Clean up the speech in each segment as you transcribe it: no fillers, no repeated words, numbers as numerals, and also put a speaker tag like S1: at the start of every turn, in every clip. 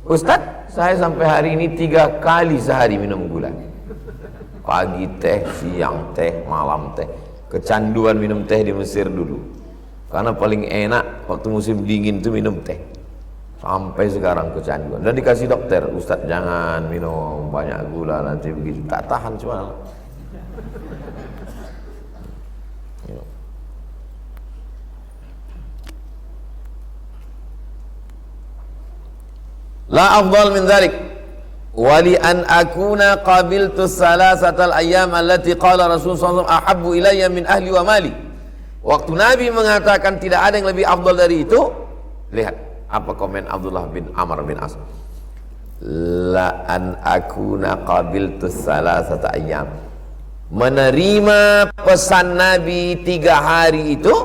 S1: Ustaz, saya sampai hari ini 3 kali sehari minum gula. Pagi teh, siang teh, malam teh. Kecanduan minum teh di Mesir dulu. Karena paling enak waktu musim dingin itu minum teh. Sampai sekarang kecanduan. Dan dikasih dokter, Ustaz jangan minum banyak gula nanti begitu. Tak tahan cuma. La afdal min dhalik wali an akuna qabiltu salasatal ayyam allati qala Rasulullah SAW ahabbu ilayya min ahli wa mali. Waktu Nabi mengatakan tidak ada yang lebih afdal dari itu, lihat apa komen Abdullah bin Amr bin As. La an akuna qabiltu salasata ayyam, menerima pesan Nabi 3 hari itu,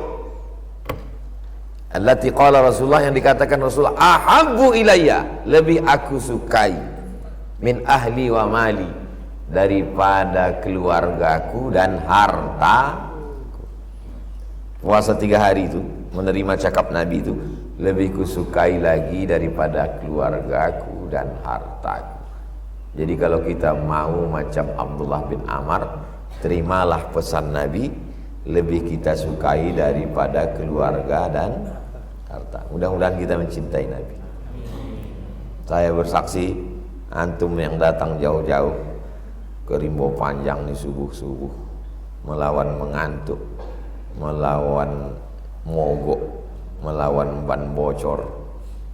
S1: allati qala Rasulullah, yang dikatakan Rasulullah ahabbu ilayya, lebih aku sukai, min ahli wa mali, daripada keluargaku dan harta. Puasa 3 hari itu, menerima cakap Nabi itu, lebih kusukai lagi daripada keluargaku dan hartaku. Jadi kalau kita mau macam Abdullah bin Amr, terimalah pesan Nabi, lebih kita sukai daripada keluarga dan harta. Mudah-mudahan kita mencintai Nabi. Saya bersaksi, antum yang datang jauh-jauh ke Rimbo Panjang di subuh-subuh, melawan mengantuk, melawan mogok, melawan ban bocor,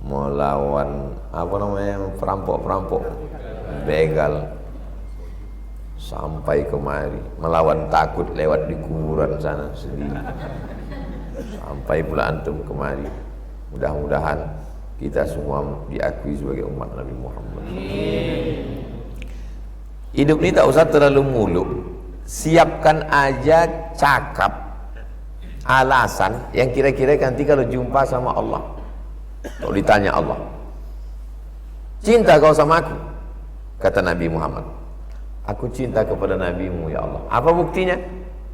S1: melawan apa namanya, perampok-perampok, begal, sampai kemari, melawan takut lewat di kuburan sana sendiri, sampai pula antum kemari. Mudah-mudahan kita semua diakui sebagai umat Nabi Muhammad. Hidup ini tak usah terlalu muluk, siapkan aja cakap, alasan yang kira-kira nanti kalau jumpa sama Allah, kalau ditanya Allah, cinta kau sama aku? Kata Nabi Muhammad, aku cinta kepada Nabimu ya Allah. Apa buktinya?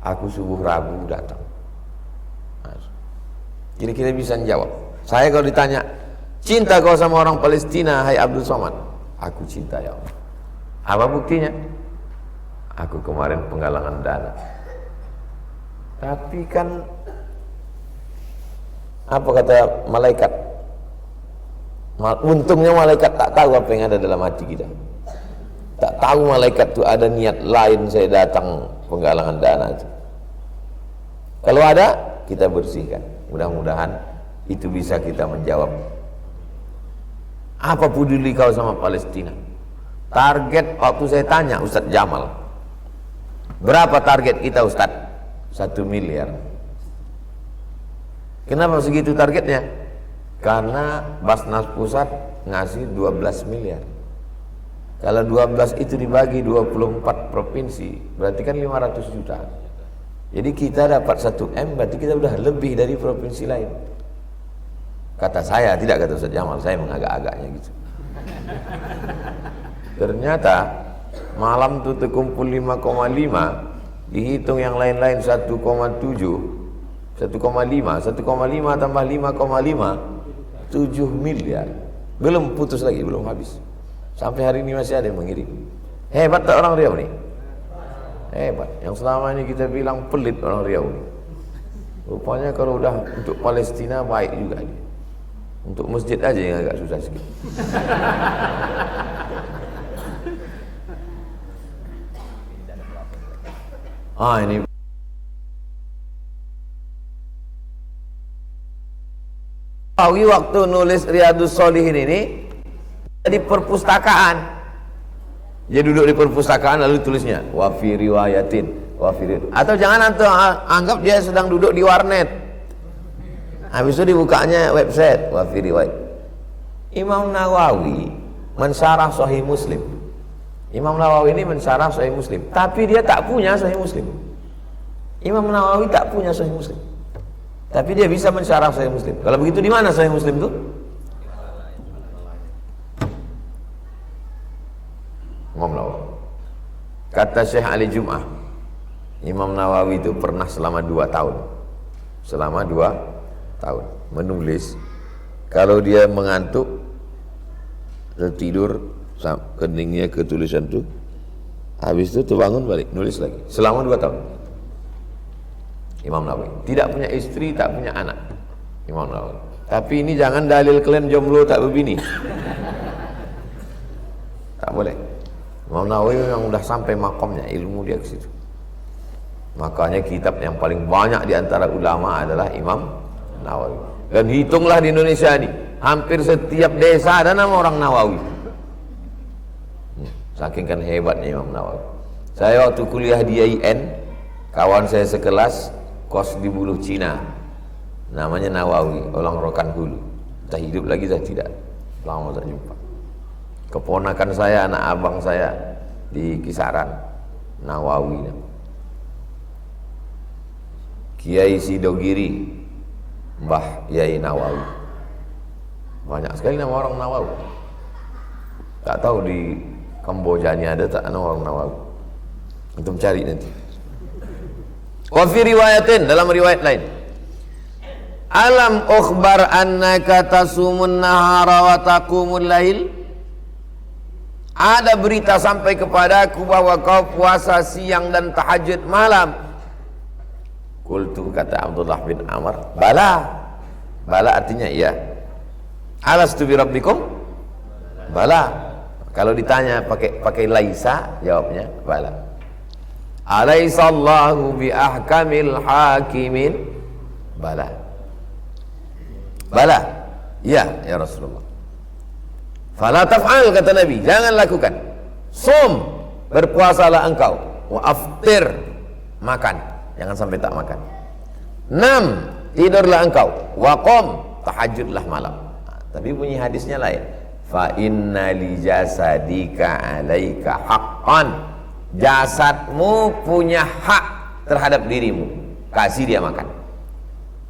S1: Aku subuh Rabu datang. Kira-kira bisa jawab. Saya kalau ditanya, cinta kau sama orang Palestina hai Abdul Somad? Aku cinta ya Allah. Apa buktinya? Aku kemarin penggalangan dana. Tapi kan apa kata malaikat? Untungnya malaikat tak tahu apa yang ada dalam hati kita. Tak tahu malaikat itu ada niat lain saya datang penggalangan dana itu. Kalau ada, kita bersihkan. Mudah-mudahan itu bisa kita menjawab. Apa peduli kau sama Palestina? Target waktu saya tanya Ustadz Jamal, berapa target kita Ustadz? 1 miliar. Kenapa segitu targetnya? Karena Basnas Pusat ngasih 12 miliar. Kalau 12 itu dibagi 24 provinsi, berarti kan 500 juta. Jadi kita dapat 1 M, berarti kita udah lebih dari provinsi lain. Kata saya, tidak kata Ustadz Jamal, saya mengagak-agaknya gitu. Ternyata malam itu terkumpul 5,5, dihitung yang lain-lain 1,7, 1,5 tambah 5,5, 7 miliar. Belum putus lagi, belum habis. Sampai hari ini masih ada yang mengirim. Hebat tak orang Riau nih? Hebat. Yang selama ini kita bilang pelit orang Riau nih. Rupanya kalau udah untuk Palestina baik juga dia. Untuk masjid aja yang agak susah sikit. Ini waktu nulis Riyadhus Shalihin ini di perpustakaan. Dia duduk di perpustakaan lalu tulisnya wa fi riwayatin, atau jangan antum anggap dia sedang duduk di warnet. Habis itu dibukanya website wa fi riwayat. Imam Nawawi mensyarah Sahih Muslim. Imam Nawawi ini mensyarah Sahih Muslim, tapi dia tak punya Sahih Muslim. Imam Nawawi tak punya Sahih Muslim, tapi dia bisa mensyarah Sahih Muslim. Kalau begitu di mana Sahih Muslim itu? Imam Nawawi. Kata Syekh Ali Jum'ah, Imam Nawawi itu pernah selama 2 tahun. Selama 2 tahun menulis, kalau dia mengantuk tidur, keningnya ke tulisan tuh. Habis itu terbangun balik, nulis lagi. Selama 2 tahun. Imam Nawawi. Tidak punya istri, tak punya anak. Imam Nawawi. Tapi ini jangan dalil kalian jomblo tak berbini. Tak boleh. Imam Nawawi yang udah sampai makomnya, ilmu dia ke situ. Makanya kitab yang paling banyak di antara ulama adalah Imam Nawawi. Dan hitunglah di Indonesia ini, hampir setiap desa ada nama orang Nawawi. Saking kan hebatnya Imam Nawawi. Saya waktu kuliah di IAIN, kawan saya sekelas kos di Buluh Cina, namanya Nawawi, orang Rokan Hulu. Entah hidup lagi saya tidak, lama tak jumpa. Keponakan saya, anak abang saya di Kisaran, Nawawi. Kiai Sidogiri, Mbah Yai Nawawi. Banyak sekali nama orang Nawawi. Tak tahu di Kamboja ini ada tak nama orang Nawawi. Untuk cari nanti. Wa fi riwayatin, dalam riwayat lain, alam ukhbar annaka tasumun nahara wa taqumul lail. Ada berita sampai kepadaku bahwa kau puasa siang dan tahajud malam. Qultu, kata Abdullah bin Amr, bala. Bala artinya iya. Alastu bi rabbikum? Bala. Kalau ditanya pakai laisa, jawabnya bala. Alaisallahu bi ahkamil hakimin? Bala. Bala. Ya, ya Rasulullah. Fala taf'al, kata Nabi, jangan lakukan. Sum, berpuasalah engkau. Wa aftir, makan, jangan sampai tak makan. Nam, tidurlah engkau. Wa qum, tahajudlah malam. Tapi bunyi hadisnya lain. Fa inna li jasadika alaika haqqan. Jasadmu punya hak terhadap dirimu, kasih dia makan.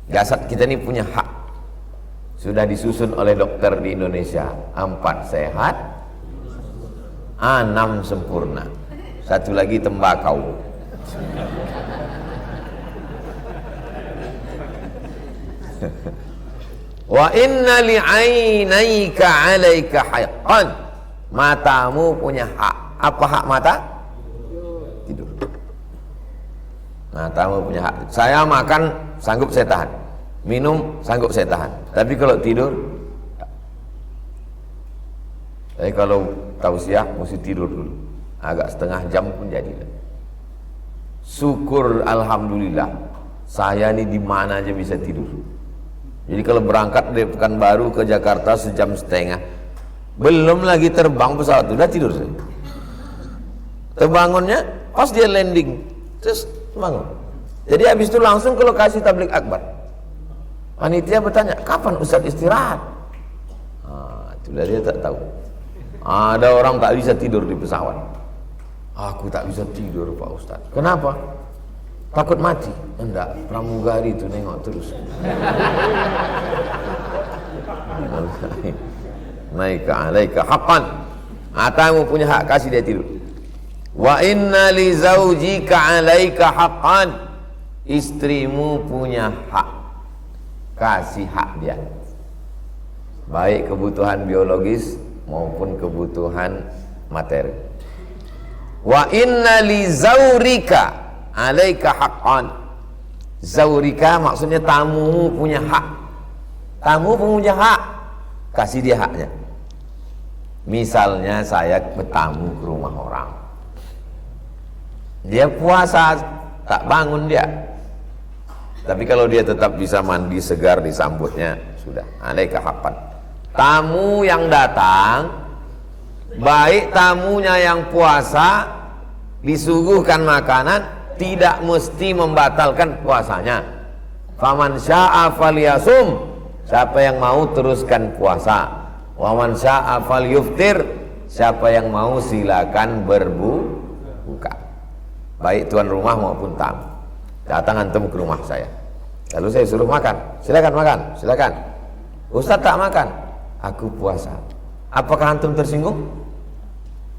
S1: Jasad kita ini punya hak. Sudah disusun oleh dokter di Indonesia, 4 sehat, 6 sempurna, 1 lagi tembakau. Wa inna li'ainaika 'alaika haqqan. Matamu punya hak. Apa hak mata? Tidur. Matamu punya hak. Saya makan sanggup saya tahan. Minum sanggup saya tahan. Tapi kalau tidur, tapi kalau tausiah mesti tidur dulu. Agak setengah jam pun jadi. Syukur alhamdulillah. Saya ini di mana aja bisa tidur. Jadi kalau berangkat dari Pekanbaru ke Jakarta 1,5 jam, belum lagi terbang pesawat sudah tidur saya. Terbangunnya pas dia landing, terus bangun. Jadi habis itu langsung ke lokasi tabligh akbar. Panitia bertanya, kapan Ustaz istirahat? Itulah dia tak tahu. Ada orang tak bisa tidur di pesawat. Aku tak bisa tidur Pak Ustaz. Kenapa? Takut mati? Enggak, pramugari itu nengok terus. Naika alaika haqqan. Atamu punya hak, kasih dia tidur. Wa inna li zaujika alaika haqqan. Istrimu punya hak, kasih hak dia. Baik kebutuhan biologis maupun kebutuhan materi. Wa inna li zaurika alaika haqqan. Zaurika maksudnya tamu punya hak. Tamu punya hak, kasih dia haknya. Misalnya saya bertamu ke rumah orang, dia puasa, tak bangun dia. Tapi kalau dia tetap bisa mandi segar disambutnya, sudah alaika haqqan. Tamu yang datang, baik tamunya yang puasa, disuguhkan makanan, tidak mesti membatalkan puasanya. Faman sya'a falyasum, siapa yang mau teruskan puasa. Waman sya'a falyuftir, siapa yang mau silakan berbuka. Baik tuan rumah maupun tamu. Datang antum ke rumah saya, lalu saya suruh makan, silakan makan, silakan. Ustaz tak makan, aku puasa. Apakah antum tersinggung?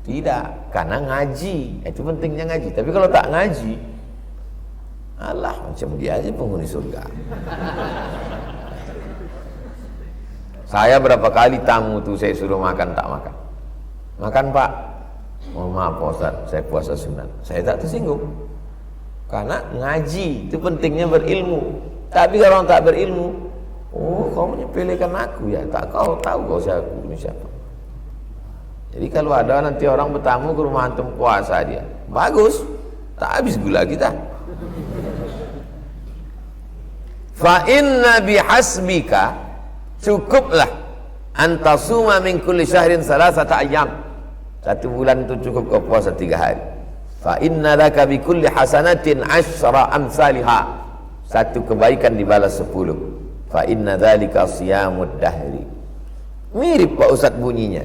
S1: Tidak, karena ngaji. Itu pentingnya ngaji. Tapi kalau tak ngaji, alah macam dia aja penghuni surga. Saya berapa kali tamu tuh saya suruh makan tak makan. Makan Pak. Mohon maaf Pak Ustaz, saya puasa sunat. Saya tak tersinggung. Karena ngaji itu pentingnya berilmu. Tapi kalau orang tak berilmu, oh kau menyepelekan aku ya, tak kau tahu kau siapa. Jadi kalau ada nanti orang bertamu ke rumah antum puasa dia, bagus, tak habis gula kita. Fa inna bihasbika, cukuplah antasuma min kulli syahrin salasata ayyam. 1 bulan itu cukup kau puasa 3 hari. Fa inna laka bi kulli hasanatin 10 amsalha. 1 kebaikan dibalas 10. Fa inna dzalika siyamud dahri. Mirip Pak Ustaz bunyinya.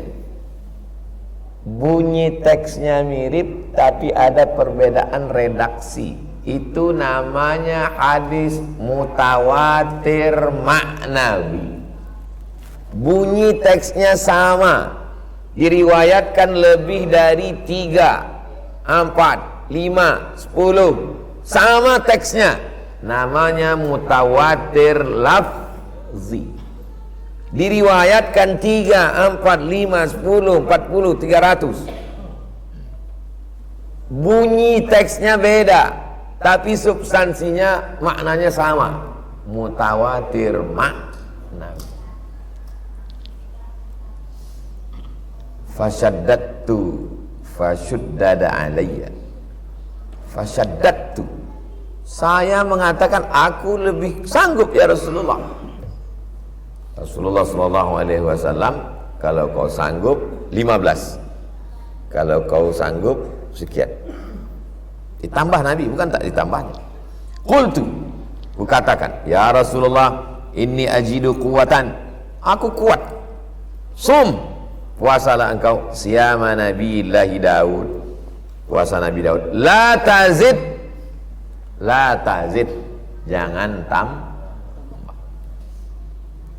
S1: Bunyi teksnya mirip tapi ada perbedaan redaksi. Itu namanya hadis mutawatir maknawi. Bunyi teksnya sama, diriwayatkan lebih dari 3, 4, 5, 10, sama teksnya, namanya mutawatir lafzi. Diriwayatkan 3, 4, 5, 10, 40, 300. Bunyi teksnya beda, tapi substansinya maknanya sama. Mutawatir maknawi. Fasyaddatu fashuddada alayya. Fasyaddatu, saya mengatakan aku lebih sanggup ya Rasulullah. Rasulullah SAW, kalau kau sanggup 15, kalau kau sanggup sekian. Ditambah Nabi, bukan tak ditambahnya. Qultu, ku katakan, ya Rasulullah, inni ajidu quwatan, aku kuat. Sum, puasalah engkau siyama Nabiillahi Daud, puasa Nabi Daud. La tazid, jangan tambah.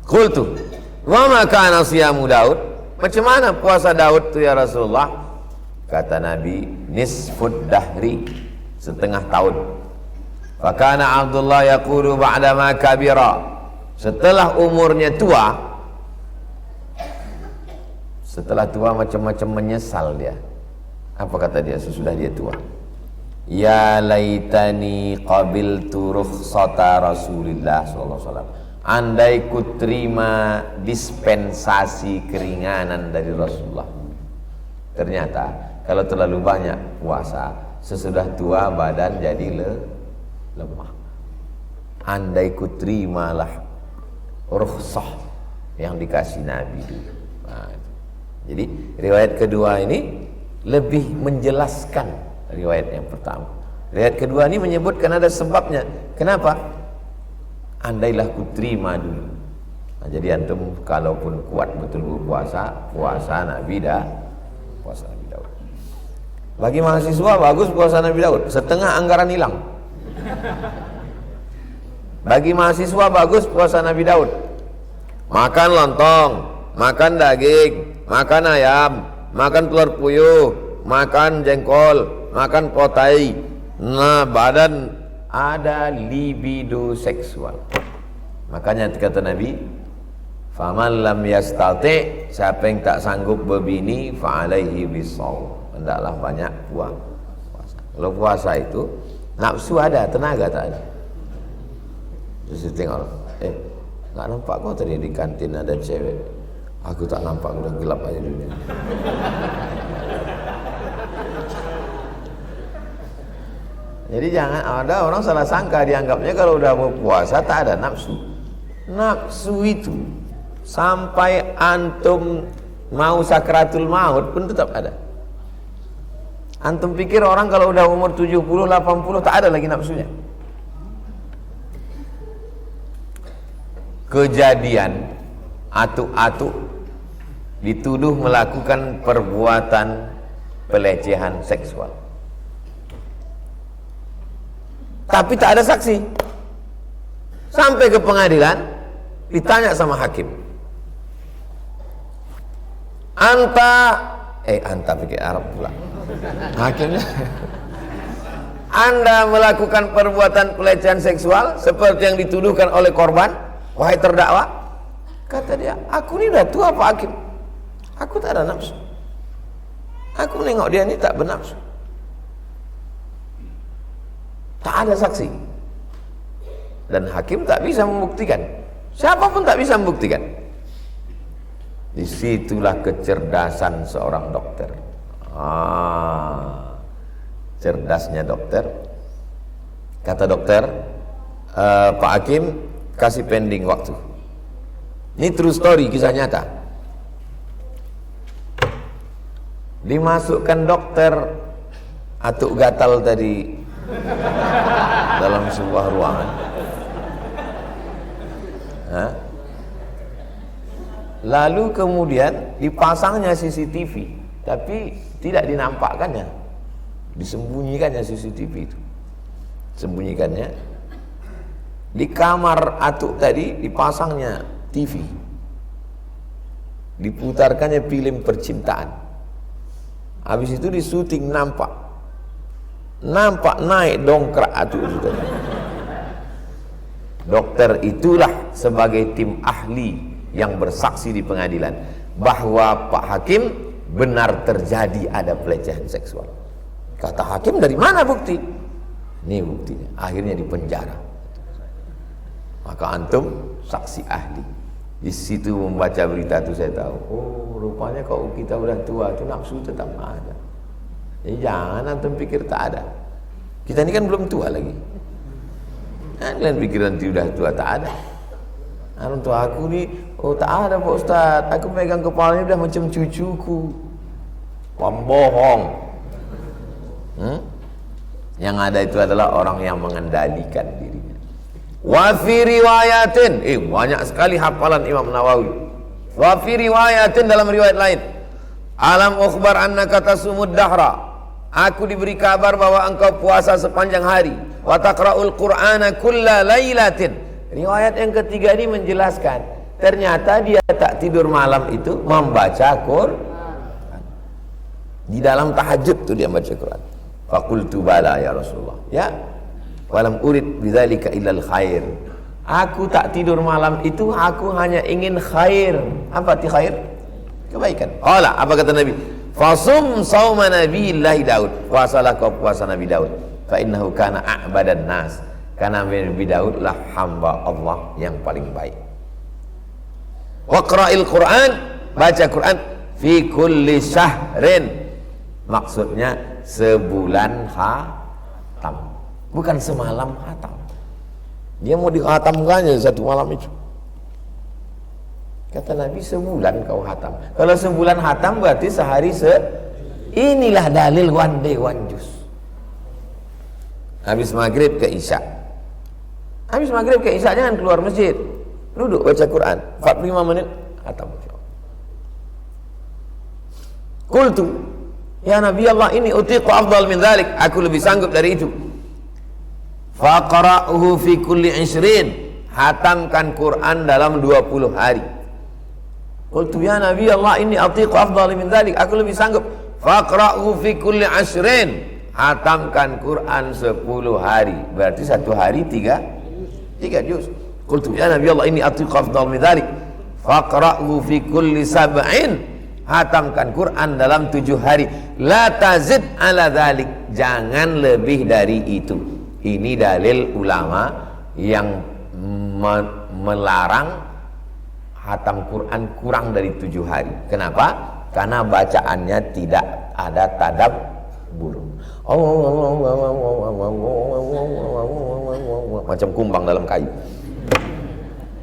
S1: Qultu, wa ma kana siyamu Daud, macam mana puasa Daud tu ya Rasulullah? Kata Nabi, nisfud dahri, setengah tahun. Fa kana Abdullah yaqulu ba'da ma kabira, setelah umurnya tua, setelah tua macam-macam menyesal dia. Apa kata dia sesudah dia tua? Ya laitani qabiltu rukhsata Rasulillah sallallahu alaihi wasallam. Andai ku terima dispensasi keringanan dari Rasulullah. Ternyata kalau terlalu banyak puasa, sesudah tua badan jadi lemah. Andai ku terimalah rukhsah yang dikasih Nabi dulu. Nah, jadi riwayat kedua ini lebih menjelaskan riwayat yang pertama. Riwayat kedua ini menyebutkan ada sebabnya. Kenapa? Andailah ku terima dulu. Nah, jadi antum kalaupun kuat betul berpuasa, puasa Nabi Daud. Bagi mahasiswa bagus puasa Nabi Daud, setengah anggaran hilang. Bagi mahasiswa bagus puasa Nabi Daud. Makan lontong, makan daging, makan ayam, makan telur puyuh, makan jengkol, makan potai. Nah, badan ada libido seksual. Makanya kata Nabi, faman lam yastati, siapa yang tak sanggup berbini, fa alaihi bisawm, hendaklah banyak puasa. Kalau puasa itu nafsu ada, tenaga tak ada. Terus tengok, nggak nampak kau tadi di kantin ada cewek. Aku tak nampak, udah gelap aja dunia. Jadi jangan ada orang salah sangka, dianggapnya kalau udah mau puasa tak ada nafsu. Nafsu itu sampai antum mau sakratul maut pun tetap ada. Antum pikir orang kalau udah umur 70, 80 tak ada lagi nafsunya? Kejadian atuk-atuk dituduh melakukan perbuatan pelecehan seksual, tapi tak ada saksi. Sampai ke pengadilan, ditanya sama hakim, anta pikir Arab pula. Hakimnya, Anda melakukan perbuatan pelecehan seksual seperti yang dituduhkan oleh korban, wahai terdakwa? Kata dia, aku ni dah tua Pak Hakim, aku tak ada nafsu. Aku nengok dia ni tak bernafsu. Tak ada saksi. Dan hakim tak bisa membuktikan. Siapapun tak bisa membuktikan. Disitulah kecerdasan seorang dokter. Cerdasnya dokter. Kata dokter, Pak Hakim kasih pending waktu. Ini true story, kisah nyata. Dimasukkan dokter atuk gatal tadi dalam sebuah ruangan. Lalu kemudian dipasangnya CCTV, tapi tidak dinampakkannya, disembunyikannya CCTV itu, sembunyikannya. Di kamar atuk tadi dipasangnya TV, diputarkannya film percintaan. Habis itu disuting, nampak naik dongkrak atuk itu tadi. Dokter itulah sebagai tim ahli yang bersaksi di pengadilan bahwa Pak Hakim benar terjadi ada pelecehan seksual. Kata hakim, dari mana bukti? Ini buktinya. Akhirnya dipenjara. Maka antum saksi ahli. Di situ membaca berita itu saya tahu, oh rupanya kalau kita udah tua itu nafsu tetap ada. Jadi jangan antum pikir tak ada. Kita ini kan belum tua lagi. Kalian pikir nanti udah tua tak ada. Orang tua aku ni, oh tak ada Pak Ustaz, aku pegang kepalanya udah macam cucuku. Pembohong. Yang ada itu adalah orang yang mengendalikan dirinya. Wa fi riwayatin, banyak sekali hafalan Imam Nawawi. Wa fi riwayatin, dalam riwayat lain, alam ukhbar annaka tasumud dahra, aku diberi kabar bahwa engkau puasa sepanjang hari. Wa taqra'ul qur'ana kulla lailatin. Riwayat yang ketiga ini menjelaskan ternyata dia tak tidur malam itu membaca Quran. Di dalam tahajud tuh dia baca Quran. Faqultu bala ya Rasulullah. Ya. Walam urid bidzalika illal khair. Aku tak tidur malam itu, aku hanya ingin khair. Apa arti khair? Kebaikan. Qala, apa kata Nabi? Fasum sauma Nabiyillahi Daud. Puasalah kau puasa Nabi Daud. Fa innahu kana a'badan nas. Karena Nabi Daud lah hamba Allah yang paling baik. Waqra'il Quran, baca Quran fi kulli syahrin. Maksudnya sebulan khatam, bukan semalam khatam. Dia mau dikhatamkannya satu malam itu. Kata Nabi, sebulan kau khatam. Kalau sebulan khatam berarti sehari inilah dalil one day one juice. Habis maghrib ke isya. Habis maghrib ke isya jangan keluar masjid, duduk baca Quran 45 menit khatam. Qultu ya Nabi Allah, ini utiqu afdal min dzalik, aku lebih sanggup dari itu. Faqra'uhu fi kulli 20, hatamkan Quran dalam 20 hari. Qultu ya Nabi Allah, ini utiqu afdal min dzalik, aku lebih sanggup. Faqra'uhu fi kulli 20, hatamkan Quran 10 hari, berarti satu hari 3 juz. Qultu ya Nabi Allah, ini atiq afdal min dzalik. Faqra'u fi kulli 7, hatamkan Quran dalam 7 hari. La tazid ala dzalik, jangan lebih dari itu. Ini dalil ulama yang melarang hatam Quran kurang dari 7 hari. Kenapa? Karena bacaannya tidak ada tadabbur. Macam kumbang dalam kayu.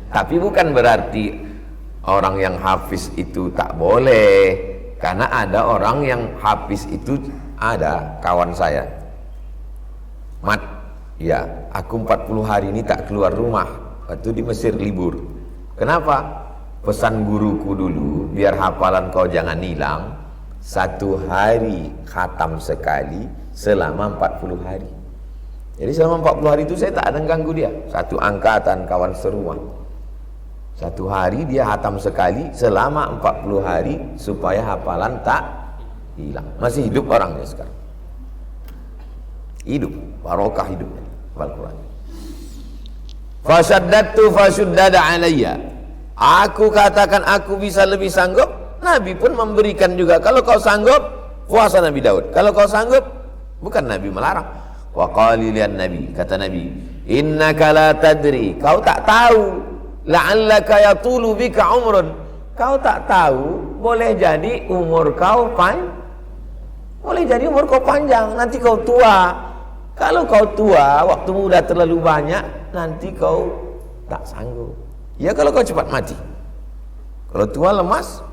S1: Tapi bukan berarti orang yang hafiz itu tak boleh. Karena ada orang yang hafiz itu, ada kawan saya, Mat, ya aku 40 hari ini tak keluar rumah. Waktu di Mesir libur. Kenapa? Pesan guruku dulu, biar hafalan kau jangan hilang, 1 hari khatam sekali selama 40 hari. Jadi selama 40 hari itu saya tak ada ganggu dia. Satu angkatan kawan serumah, 1 hari dia hatam sekali selama 40 hari supaya hafalan tak hilang. Masih hidup orangnya sekarang, hidup, barokah hidupnya Al-Quran. Fasyaddatu fasyaddada alayya, Aku katakan aku bisa lebih sanggup, Nabi pun memberikan juga. Kalau kau sanggup, puasa Nabi Daud. Kalau kau sanggup, bukan Nabi melarang. Wa qalilan Nabi, kata Nabi, innaka la tadri, kau tak tahu, la'allaka yatulu bika umrun, kau tak tahu, boleh jadi umur kau panjang, nanti kau tua. Kalau kau tua, waktu muda terlalu banyak, nanti kau tak sanggup. Ya kalau kau cepat mati. Kalau tua lemas,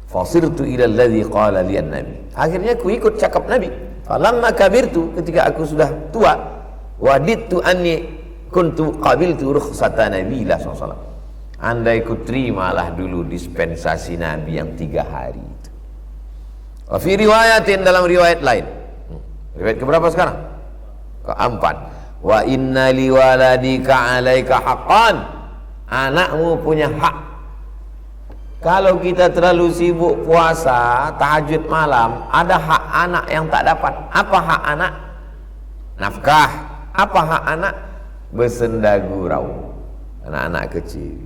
S1: fasirtu ila alladhi qala liyan Nabi. Akhirnya ku ikut cakap Nabi. Falamma kabirtu, ketika aku sudah tua, wadittu anni kuntu qabiltu rukhsata Nabi sallallahu. Andai ku terimalah dulu dispensasi Nabi yang 3 hari itu. Wa fi riwayatin, dalam riwayat lain. Riwayat keberapa sekarang? Keempat. Wa inna liwaladika 'alaika haqqan. Anakmu punya hak. Kalau kita terlalu sibuk puasa, tahajud malam, ada hak anak yang tak dapat. Apa hak anak? Nafkah. Apa hak anak? Bersenda gurau. Anak-anak kecil.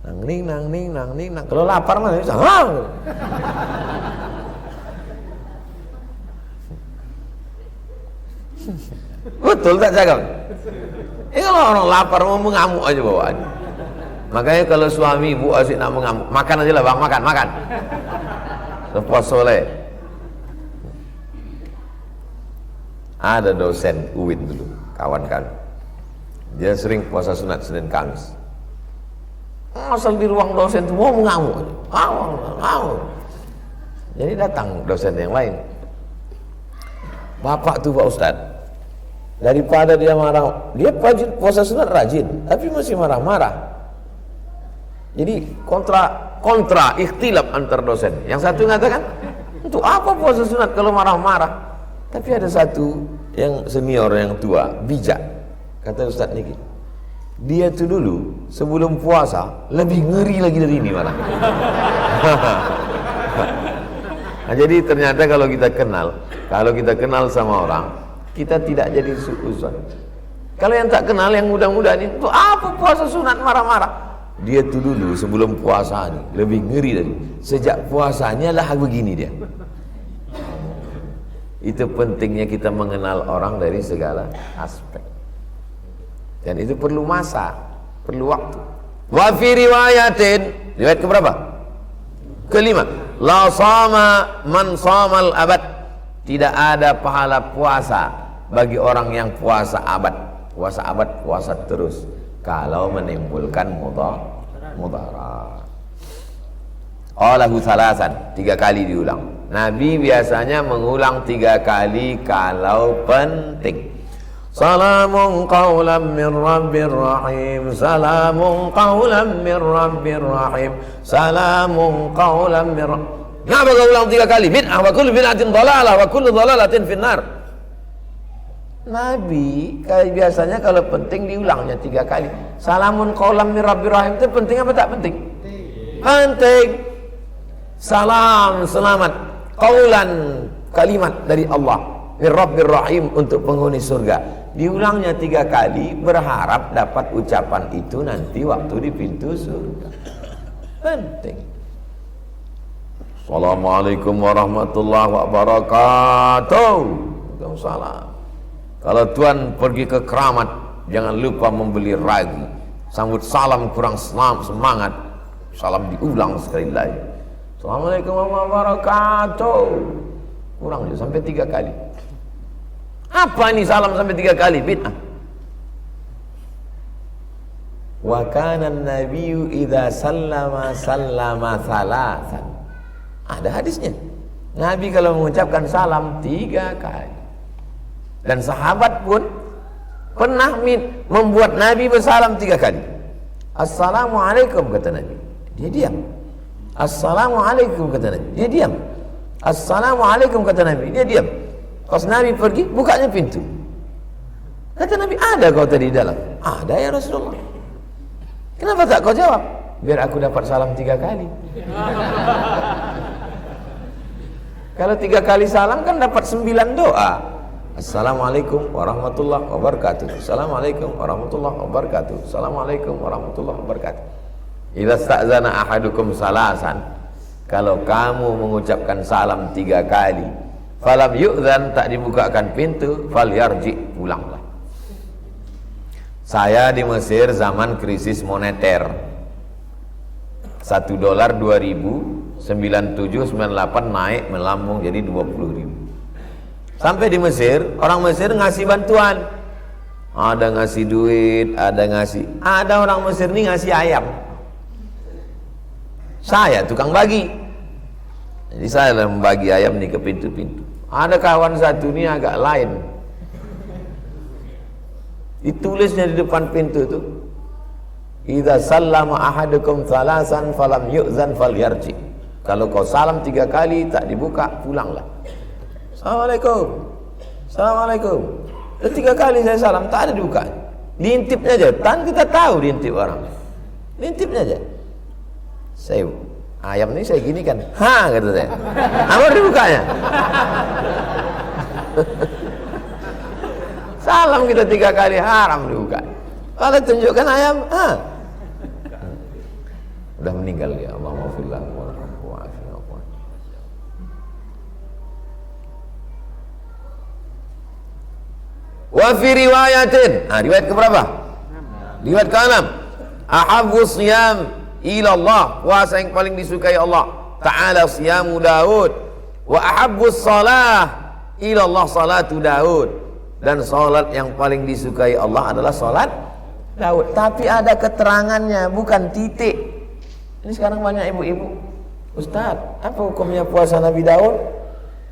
S1: Nang. Kalau lapar mah bisa. Betul tak cakap? Kalau orang lapar mau mengamuk aja bawaan. Makanya kalau suami ibu asyik nak mengamuk, makan aja lah bang, makan. Lepas soleh. Ada dosen UIN dulu, kawan kami. Dia sering puasa sunat Senin Kamis. Asal di ruang dosen itu mau mengamuk aja. Jadi datang dosen yang lain. Bapak tuh Pak Ustadz, daripada dia marah, dia puasa sunat rajin, tapi masih marah-marah. Jadi kontra ikhtilaf antar dosen. Yang satu mengatakan, untuk apa puasa sunat kalau marah-marah? Tapi ada satu yang senior, yang tua, bijak. Kata Ustaz Niki, dia itu dulu sebelum puasa lebih ngeri lagi dari ini malah. Nah, jadi ternyata kalau kita kenal sama orang, kita tidak jadi suuzon. Kalau yang tak kenal, yang muda-muda ini, untuk apa puasa sunat marah-marah? Dia tuh dulu sebelum puasa ini lebih ngeri dari sejak puasanya lah begini dia. Itu pentingnya kita mengenal orang dari segala aspek. Dan itu perlu masa, perlu waktu. Wa fi riwayatin, riwayat keberapa? Kelima. La sama man samal abad. Tidak ada pahala puasa bagi orang yang puasa abad. Puasa abad, puasa terus, kalau menimbulkan mudarat. Qalahu salasan, 3 kali diulang. Nabi biasanya mengulang 3 kali kalau penting. Salamun qawlan min rabbir rahim, salamun qawlan min rabbir rahim, salamun qawlan min rabbir. Kenapa kau ulang 3 kali? Bid'ah, wa kullu bid'atin dhalalah, wa kullu dhalalatin finnar. Nabi biasanya kalau penting diulangnya 3 kali. Salamun qawlan min rabbir rahim itu penting apa tak penting? Penting. Salam, selamat. Qawlan, kalimat dari Allah, min rabbir rahim, untuk penghuni surga. Diulangnya 3 kali, berharap dapat ucapan itu nanti waktu di pintu surga. Penting. Assalamualaikum warahmatullahi wabarakatuh. Waalaikumsalam. Kalau Tuhan pergi ke keramat, jangan lupa membeli ragi. Sambut salam kurang semangat, salam diulang sekali lagi. Assalamualaikum warahmatullahi wabarakatuh. Kurang juga sampai 3 kali. Apa ini salam sampai 3 kali? Bid'ah. Wa kana an-nabiyyu idza sallama thalathan. Ada hadisnya. Nabi kalau mengucapkan salam 3 kali. Dan sahabat pun pernah membuat Nabi bersalam 3 kali. Assalamualaikum, kata Nabi, dia diam. Assalamualaikum, kata Nabi, dia diam. Assalamualaikum, kata Nabi, dia diam. Pas Nabi pergi, bukanya pintu. Kata Nabi, ada kau tadi di dalam? Ada ya Rasulullah. Kenapa tak kau jawab? Biar aku dapat salam 3 kali. Kalau 3 kali salam kan dapat 9 doa. Assalamualaikum warahmatullahi wabarakatuh. Assalamualaikum warahmatullahi wabarakatuh. Assalamualaikum warahmatullahi wabarakatuh. Idza sta'zana ahadukum salasan, kalau kamu mengucapkan salam 3 kali, falam yu'dzan, tak dibukakan pintu, falyarji, pulanglah. Saya di Mesir zaman krisis moneter, 1 dolar 2000, 97, 98 naik melambung jadi 20.000. Sampai di Mesir, orang Mesir ngasih bantuan, ada ngasih duit, ada orang Mesir ini ngasih ayam. Saya tukang bagi, jadi saya membagi ayam nih ke pintu-pintu. Ada kawan satu ini agak lain, ditulisnya di depan pintu itu, idza sallama ahadukum thalasan falam yu'zan falyarji. Kalau kau salam 3 kali tak dibuka, pulanglah. Assalamualaikum, assalamualaikum. 3 kali saya salam tak ada dibuka, diintipnya aja. Tan kita tahu diintip orang, diintipnya aja. Saya ayam ini saya gini kan, kata saya, apa dibukanya? Salam kita 3 kali haram dibuka. Kalau tunjukkan ayam, udah meninggal ya. Allahumma fillah warhamhu wa'afihi. Wa fi riwayatin, riwayat keberapa? Riwayat ke-6. Ahabbu siyam ila Allah, puasa yang paling disukai Allah Ta'ala siyamu Daud. Wa ahabbu salah ila Allah salatu Daud, dan salat yang paling disukai Allah adalah salat Daud. Tapi ada keterangannya, bukan titik. Ini sekarang banyak ibu-ibu, Ustaz, apa hukumnya puasa Nabi Daud?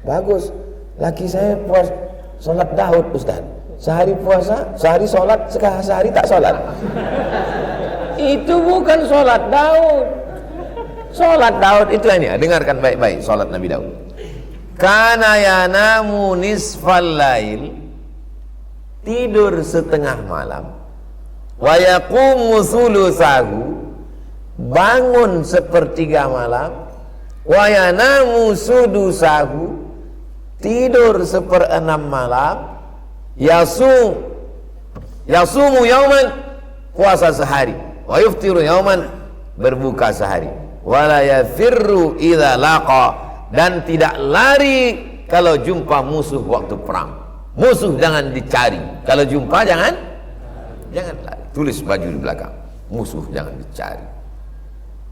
S1: Bagus, laki saya puasa salat Daud Ustaz. Sehari puasa, sehari sholat, sehari tak sholat. Itu bukan sholat Daud. Sholat Daud itu ini, dengarkan baik-baik sholat Nabi Daud. Kana yanamu nisfal lail, tidur setengah malam. Wa yaqumu thulutsahu, bangun 1/3 malam. Wa yanamu sudusahu, tidur 1/6 malam. Yasumu yauman, puasa sehari. Wa yuftiru yauman, berbuka sehari. Wala yafirru idza laqa, dan tidak lari kalau jumpa musuh waktu perang. Musuh jangan dicari, kalau jumpa jangan lari. Tulis baju di belakang, musuh jangan dicari.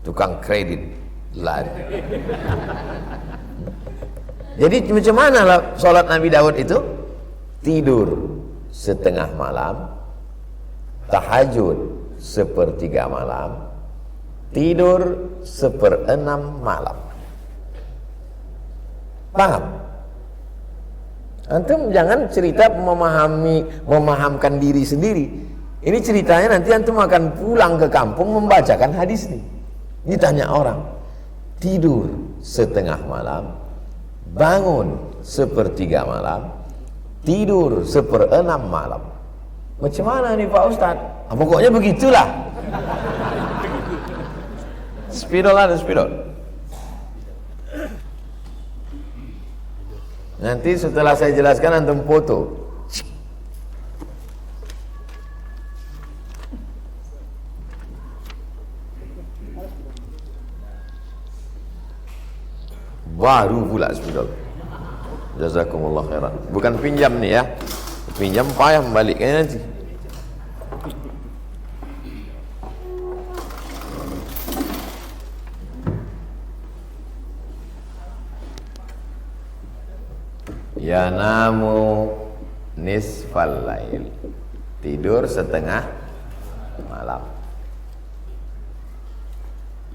S1: Tukang kredit lari. Jadi macam mana lah sholat Nabi Daud itu? Tidur setengah malam, tahajud 1/3 malam, tidur 1/6 malam. Paham? Antum jangan cerita memahamkan diri sendiri. Ini ceritanya nanti antum akan pulang ke kampung membacakan hadis ini. Ditanya orang, tidur setengah malam, bangun 1/3 malam, tidur 1/6 malam. Macam mana nih Pak Ustadz? Pokoknya begitulah. Spidol ada spidol. Nanti setelah saya jelaskan antum foto. Baru pula spidol. Jazakumullah khairan. Bukan pinjam nih ya. Pinjam payah membaliknya nanti. Yanamu nisfal lail, tidur setengah malam.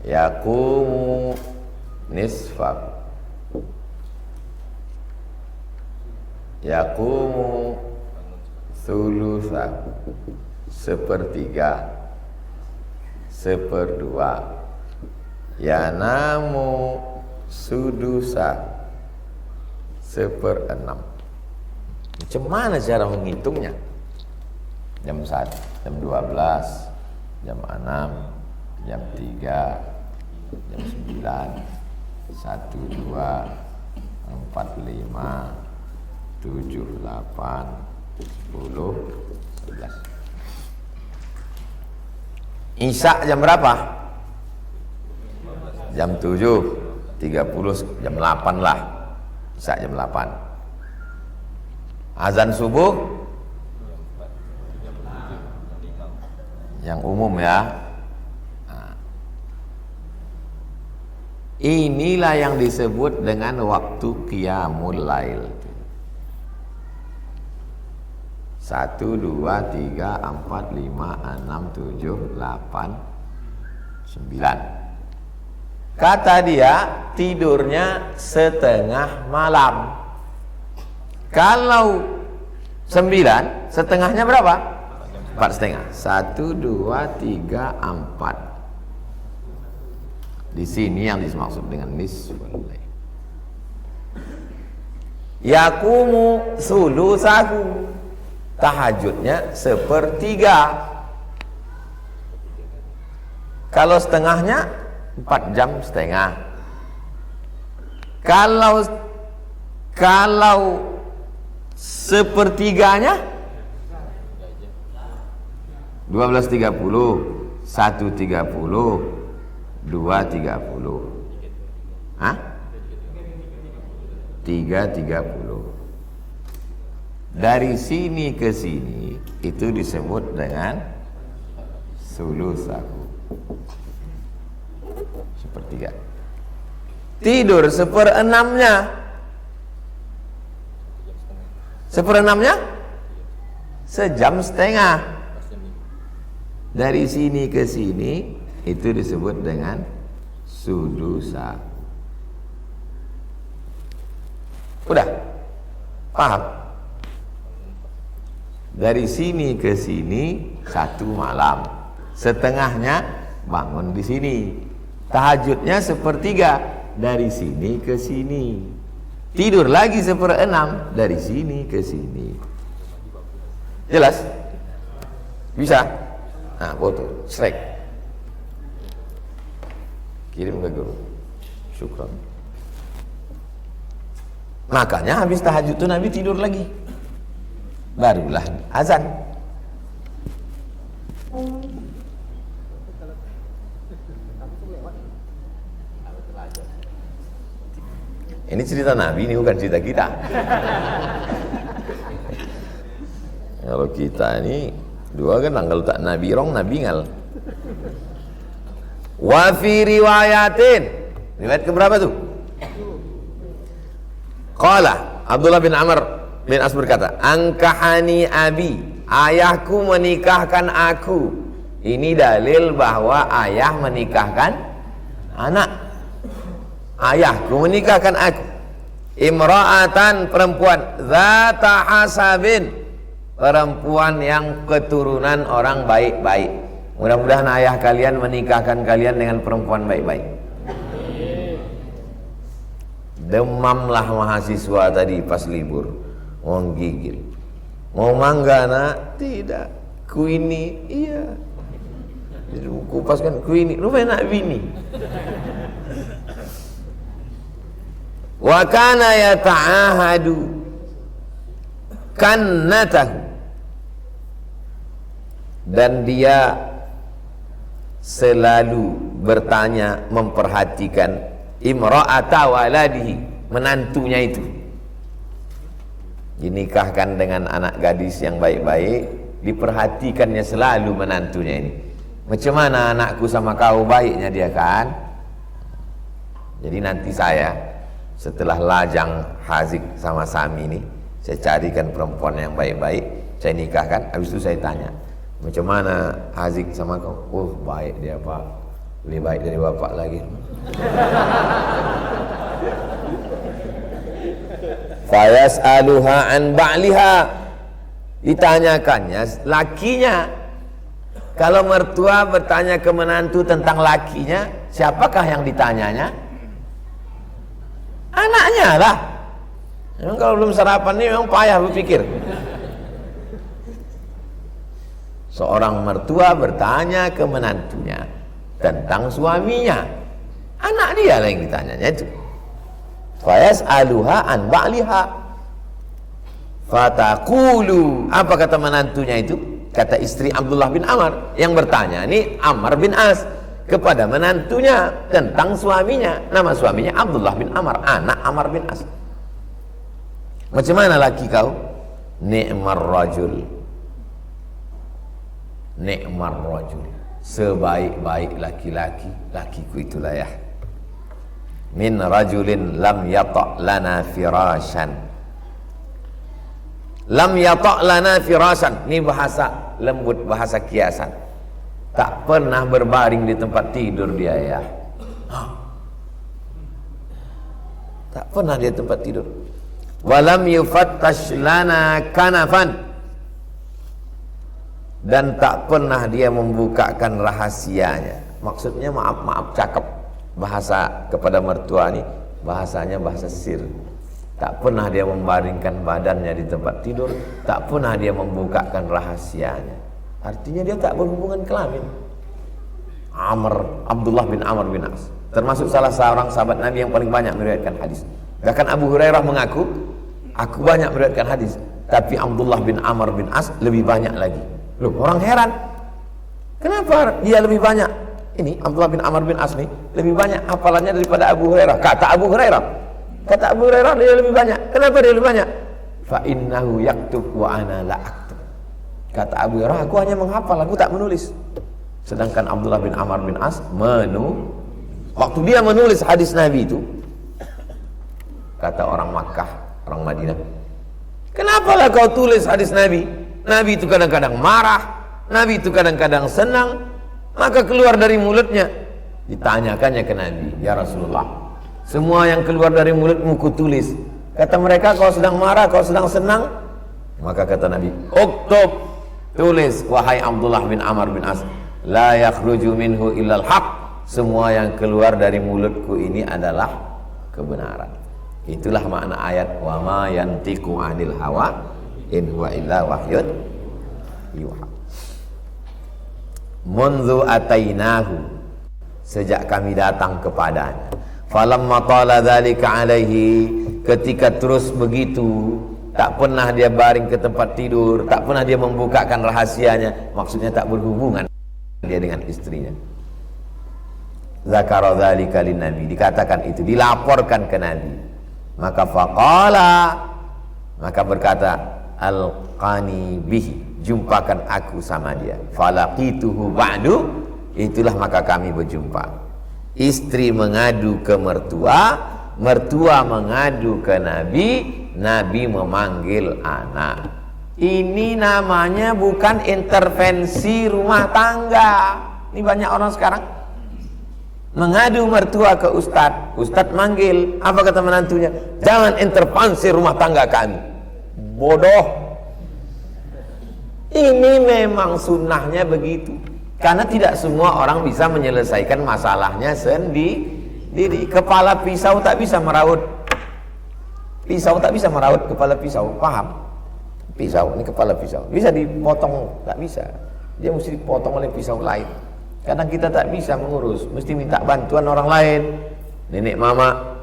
S1: Yaqumu nisfal, yaqumu thulutsa, 1/3, 1/2. Yanamu sudusa, 1/6. Macam mana cara menghitungnya? Jam 1, jam 12, jam 6, jam 3, jam 9, 1, 2, 4, 5, 7, 8, 10, 11. Isya jam berapa? Jam 7:30, jam 8 lah. Isya jam 8. Azan subuh yang umum ya. Nah, inilah yang disebut dengan waktu qiyamul lail. 1, 2, 3, 4, 5, 6, 7, 8, 9. Kata dia tidurnya setengah malam. Kalau 9, setengahnya berapa? 4,5. 1, 2, 3, 4. Di sini yang dimaksud dengan nisful lail. Yaqumu sulusahu. Tahajudnya 1/3. Kalau setengahnya 4 jam setengah. Kalau 1/3-nya 12:30, 1:30, 2:30. Hah? 3:30. Dari sini ke sini itu disebut dengan sulusahu, 1/3. Tidur 1/6-nya. 1/6-nya sejam setengah. Dari sini ke sini itu disebut dengan sudusahu. Udah paham? Dari sini ke sini 1 malam, setengahnya bangun di sini. Tahajudnya 1/3 dari sini ke sini. Tidur lagi 1/6 dari sini ke sini. Jelas? Bisa? Nah, foto, strike. Kirim ke guru. Syukran. Makanya habis tahajud itu Nabi tidur lagi. Barulah azan. Ini cerita Nabi, ini bukan cerita kita. Kalau kita ini dua kan tanggal tak Nabi rong Nabi ngal. Wa fi riwayatin. Riwayat keberapa tuh? Qala Abdullah bin Amr bin As berkata, angkahani abi, ayahku menikahkan aku. Ini dalil bahwa ayah menikahkan anak. Ayahku menikahkan aku. Imra'atan, perempuan, zata hasabin, perempuan yang keturunan orang baik-baik. Mudah-mudahan ayah kalian menikahkan kalian dengan perempuan baik-baik. Demamlah mahasiswa tadi pas libur. Mau gigil, mau mangga nak? Tidak. Ku ini, iya. Kupaskan ku ini, rupanya nak bini. Wa kana yata'ahadu kannatahu, dan dia selalu bertanya, memperhatikan imra'ata waladihi, menantunya itu. Dinikahkan dengan anak gadis yang baik-baik, diperhatikannya selalu menantunya ini. Macam mana anakku sama kau, baiknya dia kan? Jadi nanti saya setelah lajang Hazik sama Sami ini, saya carikan perempuan yang baik-baik, saya nikahkan. Habis itu saya tanya, macam mana Hazik sama kau? Oh baik dia pak, lebih baik dari bapak lagi. Fayas'aluha an ba'liha, ditanyakannya lakinya. Kalau mertua bertanya ke menantu tentang lakinya, siapakah yang ditanyanya? Anaknya lah. Memang kalau belum sarapan ini memang payah berpikir. Seorang mertua bertanya ke menantunya tentang suaminya, anak dia lah yang ditanyanya itu. Fayas'aluha an ba'liha. Fataqulu, apa kata menantunya itu? Kata istri Abdullah bin Amr yang bertanya, ini Amr bin As, kepada menantunya tentang suaminya. Nama suaminya Abdullah bin Amr, anak Amr bin As. Macam mana laki kau? Ni'mar rajul, ni'mar rajul, sebaik-baik laki-laki, lakiku itulah ya. Min rajulin lam yata' lana firashan. Lam yata' lana firashan, ini bahasa lembut, bahasa kiasan. Tak pernah berbaring di tempat tidur dia ya. Tak pernah dia tempat tidur. Walam yufattash lana kanafan, dan tak pernah dia membukakan rahasianya. Maksudnya maaf cakap, bahasa kepada mertua ini bahasanya bahasa sir. Tak pernah dia membaringkan badannya di tempat tidur, tak pernah dia membukakan rahasianya. Artinya dia tak berhubungan kelamin. Abdullah bin Amr bin As termasuk salah seorang sahabat Nabi yang paling banyak meriwayatkan hadis. Bahkan Abu Hurairah mengaku, aku banyak meriwayatkan hadis, tapi Abdullah bin Amr bin As lebih banyak lagi. Loh, orang heran, kenapa dia lebih banyak? Ini Abdullah bin Amr bin As nih lebih banyak hafalannya daripada Abu Hurairah. Kata Abu Hurairah dia lebih banyak. Kenapa dia lebih banyak? Fa innahu yaktub wa ana la aktub. Kata Abu Hurairah, aku hanya menghafal, aku tak menulis. Sedangkan Abdullah bin Amr bin As waktu dia menulis hadis Nabi itu, kata orang Makkah, orang Madinah, kenapalah kau tulis hadis Nabi? Nabi itu kadang-kadang marah, Nabi itu kadang-kadang senang. Maka keluar dari mulutnya, ditanyakannya ke Nabi, ya Rasulullah, semua yang keluar dari mulutmu kutulis. Kata mereka, kau sedang marah, kau sedang senang. Maka kata Nabi, uktub, tulis, wahai Abdullah bin Amr bin As, la yakhruju minhu illal haq, semua yang keluar dari mulutku ini adalah kebenaran. Itulah makna ayat wa ma yantiqu anil hawa in huwa illa wahyun yuha. Mundu atainahu, sejak kami datang kepadanya. Falamma tala dzalika alaihi, ketika terus begitu, tak pernah dia baring ke tempat tidur, tak pernah dia membukakan rahasianya, maksudnya tak berhubungan dia dengan istrinya. Zakara dzalika lin nabi, dikatakan itu, dilaporkan ke Nabi. Maka faqala, maka berkata, alqani bihi, jumpakan aku sama dia. Falaqituhu ba'du, itulah maka kami berjumpa. Istri mengadu ke mertua, mertua mengadu ke Nabi, Nabi memanggil anak. Ini namanya bukan intervensi rumah tangga. Ini banyak orang sekarang mengadu mertua ke ustadz. Ustadz manggil, apa kata menantunya? Jangan intervensi rumah tangga kami. Bodoh. Ini memang sunnahnya begitu. Karena tidak semua orang bisa menyelesaikan masalahnya sendiri. Kepala pisau tak bisa meraut. Pisau tak bisa meraut kepala pisau, paham? Pisau, ini kepala pisau. Bisa dipotong, tak bisa. Dia mesti dipotong oleh pisau lain. Kadang kita tak bisa mengurus, mesti minta bantuan orang lain. Nenek mama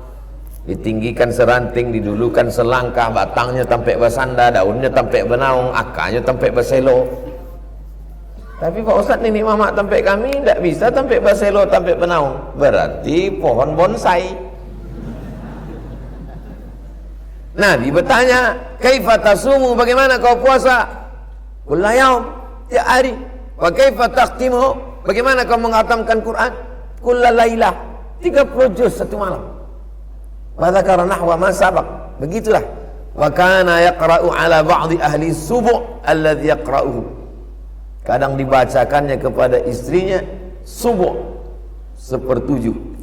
S1: ditinggikan seranting, didulukan selangkah, batangnya tampek bersanda, daunnya tampek benaung, akarnya tampek berselo. Tapi Pak Ustaz, nenek mama tampek kami tidak bisa tampek berselo, tampek benaung. Berarti pohon bonsai. Nabi bertanya, kaifa tasumu, bagaimana kau puasa? Kulla yaum, tiap hari. Wa kaifa takhtimu, bagaimana kau menghatamkan Quran? Kulla lailah, 30 juz satu malam. Wa dzakara nahwa ma sabaq, begitulah. Wa kana yaqra'u ala ba'di ahli subu' alladhi yaqra'uhu, kadang dibacakannya kepada istrinya subuh 1/7.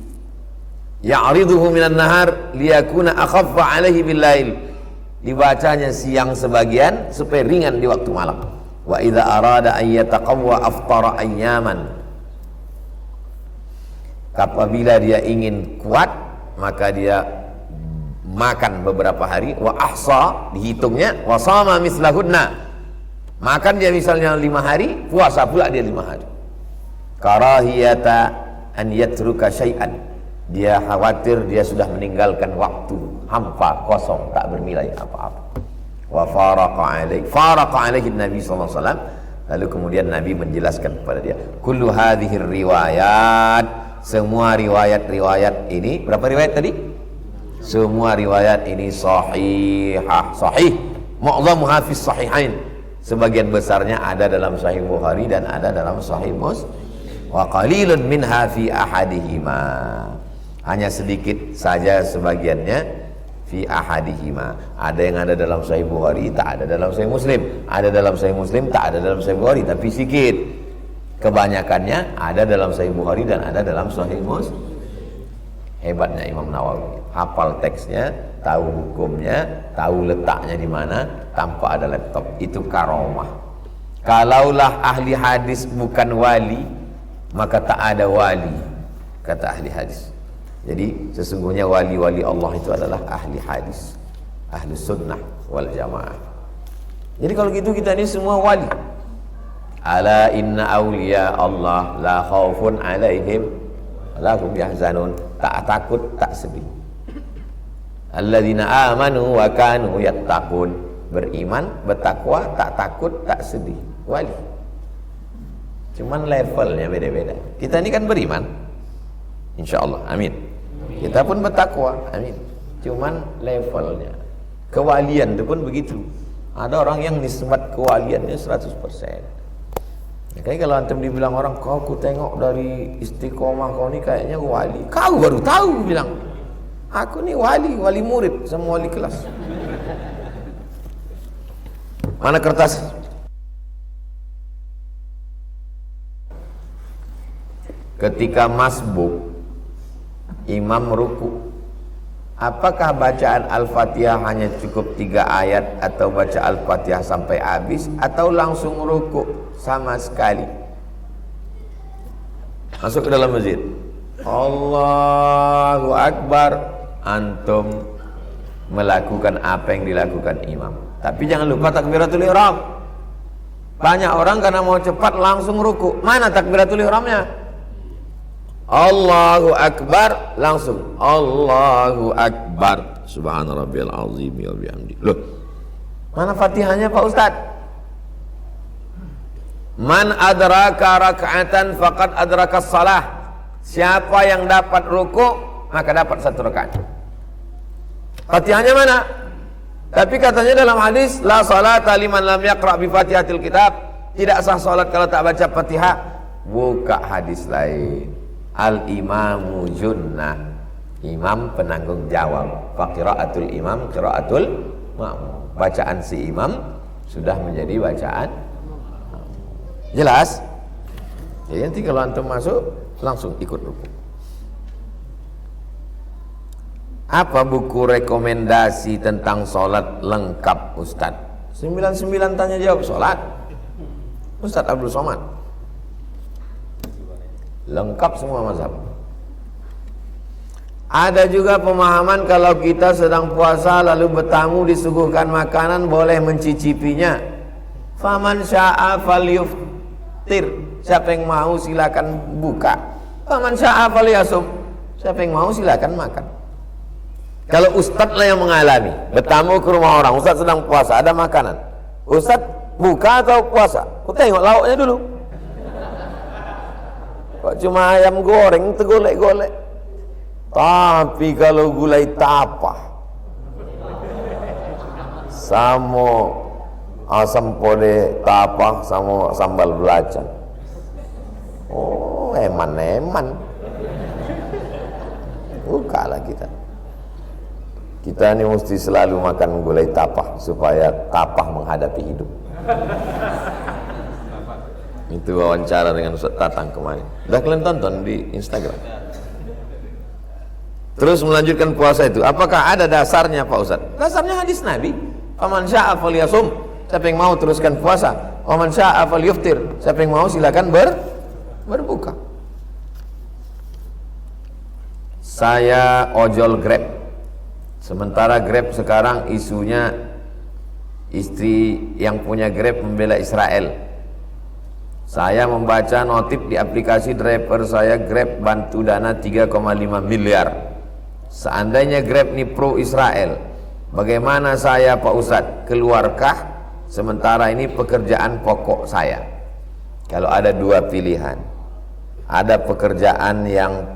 S1: Ya'riduhu minan nahar liyakuna akhaffa alaihi billail, dibacanya siang sebagian supaya ringan di waktu malam. Wa idza arada an yataqawwa aftara ayyaman, apabila dia ingin kuat maka dia makan beberapa hari. Wa ahsa, dihitungnya, wa sama mislahunna, makan dia misalnya 5 hari, puasa pula dia 5 hari. Karahiyata an yatruka syai'an, dia khawatir dia sudah meninggalkan waktu hampa, kosong, tak bernilai apa-apa. wa faraqa alaihi Nabi sallallahu alaihi wasallam. Lalu kemudian Nabi menjelaskan kepada dia, kullu hadhihi riwayat, semua riwayat-riwayat ini, berapa riwayat tadi? Semua riwayat ini sahihah, sahih, mu'dhamuha fi sahihain, sebagian besarnya ada dalam Sahih Bukhari dan ada dalam Sahih Muslim, wa qalilun minha fi ahadihima, hanya sedikit saja sebagiannya fi ahadihima, ada yang ada dalam Sahih Bukhari, tak ada dalam Sahih Muslim, ada dalam Sahih Muslim, tak ada dalam Sahih Bukhari, tapi sedikit. Kebanyakannya ada dalam Sahih Bukhari dan ada dalam Sahih Muslim. Hebatnya Imam Nawawi, hafal teksnya, tahu hukumnya, tahu letaknya di mana tanpa ada laptop. Itu karomah. Kalaulah ahli hadis bukan wali, maka tak ada wali, kata ahli hadis. Jadi sesungguhnya wali-wali Allah itu adalah ahli hadis, ahli sunnah wal jamaah. Jadi kalau gitu kita ini semua wali. Ala inna awliya Allah la khaufun alaihim la hum yahzanun, tak takut tak sedih. Alladzina amanu wa kanu yattaqun, beriman, bertakwa, tak takut tak sedih, wali. Cuman levelnya beda-beda. Kita ini kan beriman, insyaallah, amin. Kita pun bertakwa, amin. Cuman levelnya. Kewalian itu pun begitu. Ada orang yang nisbat kewaliannya 100%. Ya, kayak kalau antum dibilang orang, kau ku tengok dari istiqomah kau ni kayaknya wali. Kau baru tahu bilang, aku ni wali, wali murid sama wali kelas. Mana kertas? Ketika masbuk imam ruku, apakah bacaan Al-Fatihah hanya cukup 3 ayat atau baca Al-Fatihah sampai habis atau langsung ruku sama sekali? Masuk ke dalam masjid, Allahu Akbar, antum melakukan apa yang dilakukan imam, tapi jangan lupa takbiratul ihram. Banyak orang karena mau cepat langsung ruku. Mana takbiratul ihramnya? Allahu Akbar, langsung Allahu Akbar, subhana rabbiyal azim wa bihamdi. Loh, mana Fatihahnya Pak Ustaz? Man adraka raka'atan faqad adraka shalah. Siapa yang dapat ruku maka dapat 1 rakaat. Fatihahnya mana? Tapi katanya dalam hadis, la salata liman lam yaqra bi Fatihatil kitab, tidak sah salat kalau tak baca Fatihah. Buka hadis lain. Al-imamu junnah, imam penanggung jawab. Faqiraatul imam qiraatul ma'mum, bacaan si imam sudah menjadi bacaan. Jelas? Jadi nanti kalau antum masuk langsung ikut ruku. Apa buku rekomendasi tentang sholat lengkap Ustaz? 99 tanya jawab sholat Ustaz Abdul Somad, lengkap semua mazhab. Ada juga pemahaman kalau kita sedang puasa lalu bertamu disuguhkan makanan boleh mencicipinya. Faman syaa falyuftir, siapa yang mau silakan buka. Faman syaa falyasum, siapa yang mau silakan makan. Kalau ustadz lah yang mengalami, bertamu ke rumah orang, ustadz sedang puasa, ada makanan, ustadz buka atau puasa? Ku tengok lauknya dulu. Kok cuma ayam goreng tergolek-golek. Tapi kalau gulai tapah sama asam pode tapah sama sambal belacan, oh eman-eman, bukalah kita. Kita ini mesti selalu makan gulai tapah supaya tapah menghadapi hidup. Itu wawancara dengan Ustaz Tatang kemarin. Udah kalian tonton di Instagram. Terus melanjutkan puasa itu, apakah ada dasarnya Pak Ustaz? Dasarnya hadis Nabi. Faman syaa falyasum, siapa yang mau teruskan puasa. Faman syaa falyuftir, siapa yang mau silakan berbuka. Saya ojol Grab. Sementara Grab sekarang isunya istri yang punya Grab membela Israel. Saya membaca notif di aplikasi driver saya Grab bantu dana 3,5 miliar. Seandainya Grab ini pro Israel, Bagaimana saya Pak Ustadz, keluarkah sementara ini pekerjaan pokok saya? Kalau ada dua pilihan, ada pekerjaan yang